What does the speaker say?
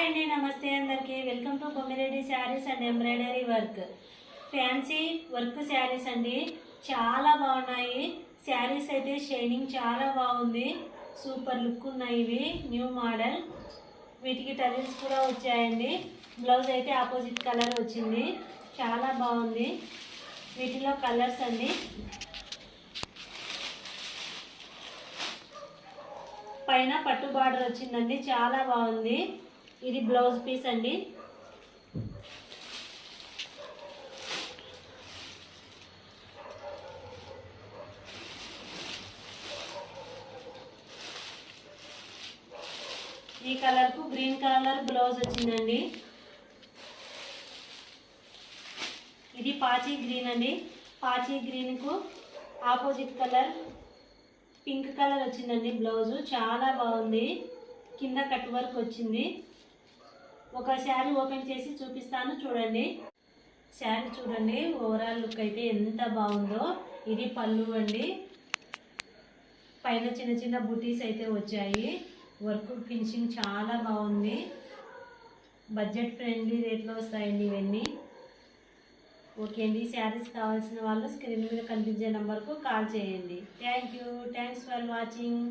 అండి, నమస్తే అందరికీ. Welcome to Kommireddy saris and embroidery work. Fancy work saris అండి, చాలా బాగున్నాయి. శారీస్ అయితే షైనింగ్ చాలా బాగుంది, సూపర్ లుక్ ఉన్నాయి. ఇవి న్యూ మోడల్, వీటికి టజిల్స్ కూడా వచ్చాయండి. బ్లౌజ్ అయితే ఆపోజిట్ కలర్ వచ్చింది, చాలా బాగుంది. వీటిలో కలర్స్ అండి, పైన పట్టు బార్డర్ వచ్చిందండి, చాలా బాగుంది. ఇది బ్లౌజ్ పీస్ అండి. ఈ కలర్కు గ్రీన్ కలర్ బ్లౌజ్ వచ్చిందండి. ఇది పాచి గ్రీన్ అండి. పాచి గ్రీన్కు ఆపోజిట్ కలర్ పింక్ కలర్ వచ్చిందండి. బ్లౌజు చాలా బాగుంది, కింద కట్ వర్క్ వచ్చింది. ఒక శారీ ఓపెన్ చేసి చూపిస్తాను, చూడండి. శారీ చూడండి, ఓవరాల్ లుక్ అయితే ఎంత బాగుందో. ఇది పళ్ళు అండి, పైన చిన్న చిన్న బుటీస్ అయితే వచ్చాయి. వర్క్ ఫినిషింగ్ చాలా బాగుంది. బడ్జెట్ ఫ్రెండ్లీ రేట్లో వస్తాయండి ఇవన్నీ. ఓకే అండి, శారీస్ కావాల్సిన వాళ్ళు స్క్రీన్ మీద కనిపించే నెంబర్కు కాల్ చేయండి. Thanks for watching.